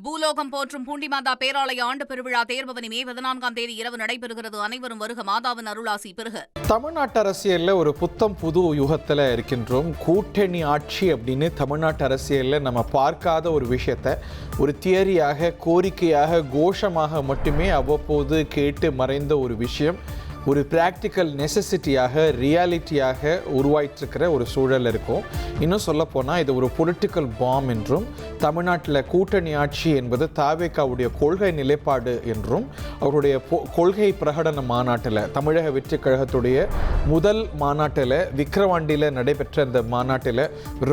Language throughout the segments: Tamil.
பூலோகம் போற்றும் பூண்டிமாதா பேராலய ஆண்டு பெருவிழா தேர்பவனி மே 14ஆம் தேதி இரவு நடைபெறுகிறது. அனைவரும் வருக, மாதாவின் அருளாசி பெருக. தமிழ்நாட்டு அரசியல்ல ஒரு புத்தம் புது யுகத்துல இருக்கின்றோம். கூட்டணி ஆட்சி அப்படின்னு தமிழ்நாட்டு அரசியல்ல நம்ம பார்க்காத ஒரு விஷயத்தை ஒரு தியரியாக, கோரிக்கையாக, கோஷமாக மட்டுமே அவ்வப்போது கேட்டு மறைந்த ஒரு விஷயம் ஒரு பிராக்டிக்கல் நெசசிட்டியாக, ரியாலிட்டியாக உருவாயிட்டிருக்கிற ஒரு சூழல் இருக்கும். இன்னும் சொல்லப்போனால் இது ஒரு பொலிட்டிக்கல் பாம் என்றும், தமிழ்நாட்டில் கூட்டணி ஆட்சி என்பது தாவேகாவுடைய கொள்கை நிலைப்பாடு என்றும், அவருடைய கொள்கை பிரகடன மாநாட்டில், தமிழக வெற்றி கழகத்துடைய முதல் மாநாட்டில், விக்கிரவாண்டியில் நடைபெற்ற அந்த மாநாட்டில்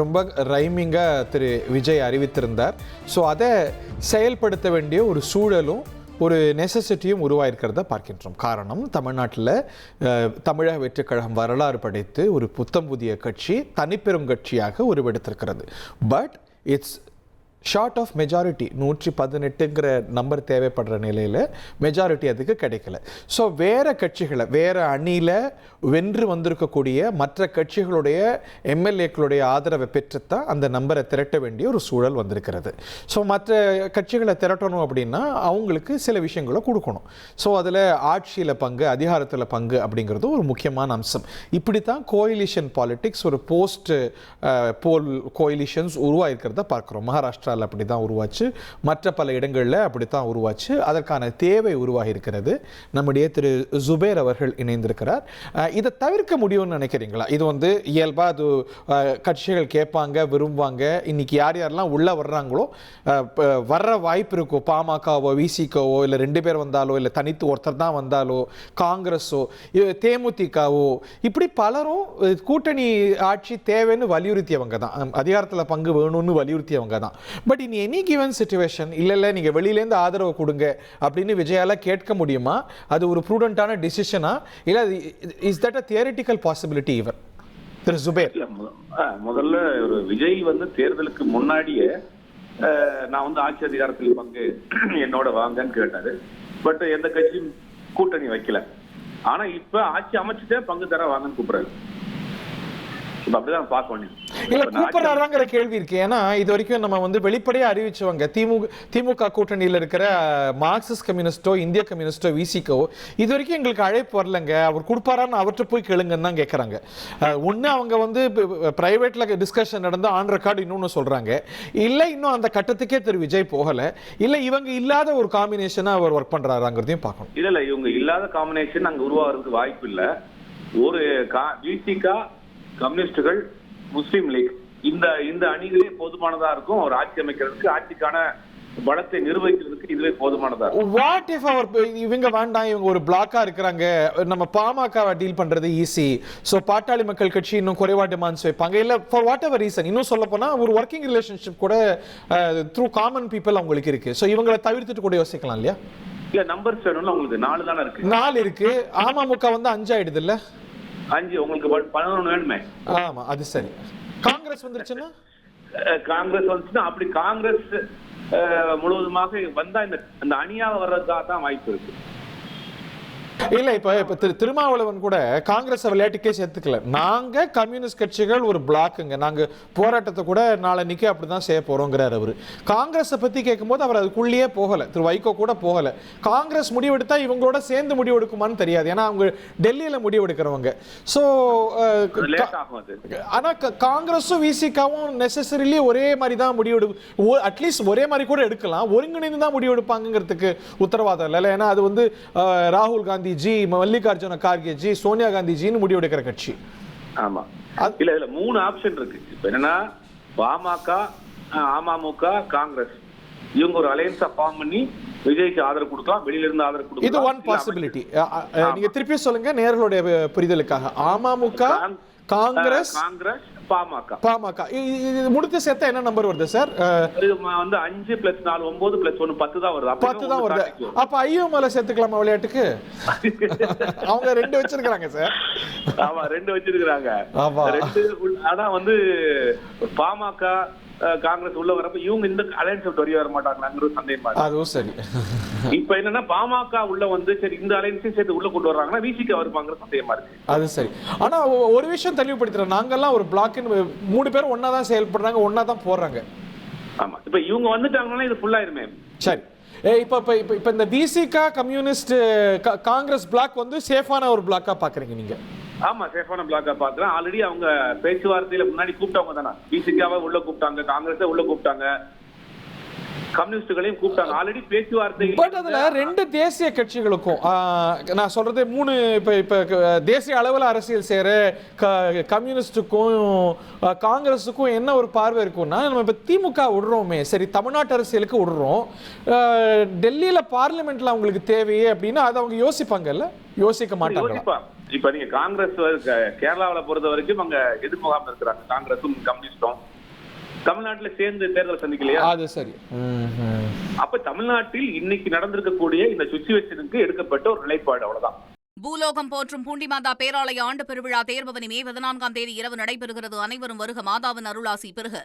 ரொம்ப ரைமிங்காக திரு விஜய் அறிவித்திருந்தார். ஸோ அதை செயல்படுத்த வேண்டிய ஒரு சூழலும் ஒரு நெசசிட்டியும் உருவாயிருக்கிறத பார்க்கின்றோம். காரணம், தமிழ்நாட்டில் தமிழக வெற்றி கழகம் வரலாறு படைத்து ஒரு புத்தம் புதிய கட்சி, தனிப்பெரும் கட்சியாக உருவெடுத்திருக்கிறது. But it's short of majority. 118ங்கிற நம்பர் தேவைப்படுற நிலையில் மெஜாரிட்டி அதுக்கு கிடைக்கல. ஸோ வேறு கட்சிகளை, வேறு அணியில் வென்று வந்திருக்கக்கூடிய மற்ற கட்சிகளுடைய எம்எல்ஏக்களுடைய ஆதரவை பெற்றுத்தான் அந்த நம்பரை திரட்ட வேண்டிய ஒரு சூழல் வந்திருக்கிறது. ஸோ மற்ற கட்சிகளை திரட்டணும் அப்படின்னா அவங்களுக்கு சில விஷயங்களை கொடுக்கணும். ஸோ அதில் ஆட்சியில் பங்கு, அதிகாரத்தில் பங்கு அப்படிங்கிறது ஒரு முக்கியமான அம்சம். இப்படி தான் கோயிலிஷன் பாலிட்டிக்ஸ், ஒரு போஸ்ட் போல் கோயிலிஷன்ஸ் உருவாயிருக்கிறத பார்க்குறோம். மகாராஷ்டிரா அப்படி தான் உருவாச்சு, மற்ற பல இடங்களில் அப்படி தான் உருவாச்சு. அதற்கான தேவை உருவாகி இருக்கிறது. நம்முடைய திரு ஜுபேர் அவர்கள் இணைந்திருக்கிறார். இதை தவிர்க்க முடியும்னு நினைக்கிறீங்களா? இது இயல்பாக அது கட்சிகள் கேட்பாங்க, விரும்புவாங்க. இன்னைக்கு யார் யாரெல்லாம் உள்ளே வர்றாங்களோ வர்ற வாய்ப்பு இருக்கோ, பாமகவோ விசிகவோ இல்லை 2 பேர் வந்தாலோ, இல்லை தனித்து ஒருத்தர் தான் வந்தாலோ, காங்கிரஸோ தேமுதிகவோ, இப்படி பலரும் கூட்டணி ஆட்சி தேவைன்னு வலியுறுத்தியவங்க தான், அதிகாரத்தில் பங்கு வேணும்னு வலியுறுத்தியவங்க தான். But in any given situation இல்லை நீங்கள் வெளியிலேருந்து ஆதரவு கொடுங்க அப்படின்னு விஜயால கேட்க முடியுமா? அது ஒரு ப்ரூடென்ட்டான டிசிஷனா, இல்லை is that a theoretical possibility? இவர் திரு ஜுபேர், முதல்ல ஒரு விஜய் தேர்தலுக்கு முன்னாடியே நான் ஆட்சி அதிகாரத்தில் பங்கு என்னோட வாங்கன்னு கேட்டாரு. பட் எந்த கட்சியும் கூட்டணி வைக்கல. ஆனா இப்ப ஆட்சி அமைச்சுட்டே பங்கு தர வாங்கன்னு கூப்பிடுறாரு. அப்படிதான் பார்க்க இல்ல கூப்பிடுறாங்கிற கேள்வி இருக்கு. ஏன்னா இது வரைக்கும் நம்ம வெளிப்படையா அறிவிச்சவங்க திமுக கூட்டணியில் இருக்கிற மார்க்சிஸ்ட் கம்யூனிஸ்டோ, இந்திய கம்யூனிஸ்டோ, விசிகோ இது வரைக்கும் எங்களுக்கு அழைப்பு வரலங்க, அவர் கொடுப்பாரான்னு அவர்கிட்ட போய் கேளுங்கன்னு தான் கேட்கறாங்க. ஒண்ணு அவங்க பிரைவேட்ல டிஸ்கஷன் நடந்து ஆன் ரெக்கார்டு இன்னொன்னு சொல்றாங்க, இல்ல இன்னும் அந்த கட்டத்துக்கே திரு விஜய் போகல, இல்ல இவங்க இல்லாத ஒரு காம்பினேஷனா அவர் ஒர்க் பண்றாருங்கிறதையும் பார்க்கணும். இல்ல இவங்க இல்லாத காம்பினேஷன் அங்க உருவாகிறதுக்கு வாய்ப்பு இல்ல. ஒரு விசிகா, கம்யூனிஸ்டுகள், முஸ்லீம் லீக் இந்த அணிகளே போதுமானதா இருக்கும் ஒரு ஆட்சி அமைக்கிறதுக்கு, ஆட்சிக்கான பலத்தை நிர்வகிக்கிறதுக்கு இதுவே போதுமானதா இருக்கும். வாட் இஃப் அவர் இவங்க வேண்டாம், இவங்க ஒரு பிளாக்கா இருக்கிறாங்க, நம்ம பாமகவை டீல் பண்றது ஈஸி, சோ பாட்டாளி மக்கள் கட்சி இன்னும் குறைவா டிமாண்ட்ஸ் வைப்பாங்க, இல்ல ஃபார் வாட் எவர் ரீசன், இன்னும் சொல்ல போனா ஒரு ஒர்க்கிங் ரிலேஷன்ஷிப் கூட த்ரூ காமன் பீப்புள் அவங்களுக்கு இருக்கு. சோ இவங்களை தவிர்த்துட்டு கூட யோசிக்கலாம் இல்லையா? இல்ல நம்பர்ஸ் வேணும்ல, உங்களுக்கு 4 தானே இருக்கு. 4 இருக்கு. அமமுக 5 ஆயிடுது இல்ல? 5 உங்களுக்கு 11 வேணுமே. ஆமா, அது சரி. காங்கிரஸ் வந்துருச்சுன்னா, அப்படி காங்கிரஸ் முழுவதுமாக வந்தா இந்த அணியாக வர்றதுக்காக தான் வாய்ப்பு இருக்கு. இல்ல இப்ப திருமாவளவன் கூட காங்கிரஸ் விளையாட்டுக்கே சேர்த்துக்கல. நாங்க கம்யூனிஸ்ட் கட்சிகள் ஒரு பிளாக்குங்க, நாங்க போராட்டத்தை கூட நாளைக்கு அப்படிதான் செய்ய போறோங்கிறார் அவரு. காங்கிரஸ் பத்தி கேட்கும்போது அவர் அதுக்குள்ளேயே போகல. திரு வைகோ கூட போகல. காங்கிரஸ் முடிவெடுத்தா இவங்களோட சேர்ந்து முடிவெடுக்குமான்னு தெரியாது, ஏன்னா அவங்க டெல்லியில முடிவெடுக்கிறவங்க. சோ ஆனா காங்கிரஸும் விசிகாவும் நெசசரிலி ஒரே மாதிரி தான் முடிவெடு, அட்லீஸ்ட் ஒரே மாதிரி கூட எடுக்கலாம், ஒருங்கிணைந்து தான் முடிவெடுப்பாங்கிறதுக்கு உத்தரவாதம் இல்லை. ஏன்னா அது ராகுல் காந்தி ஜி, மல்லிகார்ஜுன கார்கே ஜி, சோனியா காந்தி ஜின்னு முடிவெடுக்கிற கட்சி. ஆமா, இல்ல 3 ஆப்ஷன் இருக்கு. என்னன்னா பாமக, அமமுக, காங்கிரஸ் இவங்க ஒரு அலையன்ஸா ஃபார்ம் பண்ணி விஜய்க்கு ஆதரவு கொடுக்கலாம், வெளியில இருந்து ஆதரவு கொடுக்கலாம். இது ஒன் பாசிபிலிட்டி. நீங்க திருப்பி சொல்லுங்க நேயர்களுடைய புரிதலுக்காக. அமமுக, காங்கிரஸ், பாமக இது முடித்து சேர்த்தா என்ன நம்பர் வருது சார்? 5 + 4 9 + 1 10 தான் வருது. 10 தான் வருது. அப்ப ஐயோ மேல சேர்த்துக்கலாமா விளையாட்டுக்கு? அவங்க 2 வச்சிருக்காங்க சார். ஆமா 2 வச்சிருக்காங்க. அதான் பாமக, காங்கிரஸ் உள்ள வரப்ப இவங்க இந்த அலையன்ஸ் விட்டு வெளியே வர மாட்டாங்களாங்கிற சந்தேகம். அதுவும் சரி. இப்ப என்னன்னா பாமக உள்ள சரி இந்த அலையன்ஸையும் சேர்த்து உள்ள கொண்டு வர்றாங்கன்னா விசிக வருவாங்கிற சந்தேகமா இருக்கு. அது சரி. ஆனா ஒரு விஷயம் தெளிவுபடுத்துறேன், நாங்கெல்லாம் ஒரு பிளாக் 3 பேரும் ஒன்னா தான் செயல்படுறாங்க, ஒன்னா தான் போடுறாங்க. ஆமா, இப்ப இவங்க வந்துட்டாங்கன்னா இது ஃபுல்லாயிருமே. சரி, இப்போ இப்போ இப்போ இப்போ இந்த விசிகா கம்யூனிஸ்ட் காங்கிரஸ் பிளாக் வந்து சேஃபான ஒரு பிளாக்கா பாக்குறீங்க நீங்க? ஆமா, சேஃபான பிளாக்கா பாக்குறேன். ஆல்ரெடி அவங்க பேச்சுவார்த்தையில முன்னாடி கூப்பிட்டவங்க தானே. பிசிகாவை உள்ள கூப்பிட்டாங்க, காங்கிரஸை உள்ள கூப்பிட்டாங்க, கம்யூனிஸ்டுகளையும் கூப்பிட்டாங்க. ஆல்ரெடி பேச்சுவார்த்தை. பட் அதுல ரெண்டு தேசிய கட்சிகளுக்கும் நான் சொல்றது மூணு இப்ப தேசிய அளவில் அரசியல் செய்யற கம்யூனிஸ்டுக்கும் காங்கிரஸுக்கும் என்ன ஒரு பார்வை இருக்கும்னா, நம்ம இப்ப திமுக விடுறோமே, சரி தமிழ்நாட்டு அரசியலுக்கு விடுறோம், டெல்லியில பார்லிமெண்ட்ல அவங்களுக்கு தேவையே அப்படின்னு அதை அவங்க யோசிப்பாங்கல்ல? யோசிக்க மாட்டாங்க. இப்ப நீங்க காங்கிரஸ் கேரளாவில பொறுத்த வரைக்கும் அங்க எதிர் முகாம் இருக்கிறாங்க, காங்கிரஸும் கம்யூனிஸ்டும். தமிழ்நாட்டுல சேர்ந்து தேர்தல் சந்திக்கலையா? அது சரி. அப்ப தமிழ்நாட்டில் இன்னைக்கு நடந்திருக்கக்கூடிய இந்த சுச்சுவேஷனுக்கு எடுக்கப்பட்ட ஒரு நிலைப்பாடு, அவ்வளவுதான். பூலோகம் போற்றும் பூண்டி மாதா பேராலய ஆண்டு பெருவிழா தேர்பவனி மே 14 இரவு நடைபெறுகிறது. அனைவரும் வருக, மாதாவின் அருளாசி பெறுக.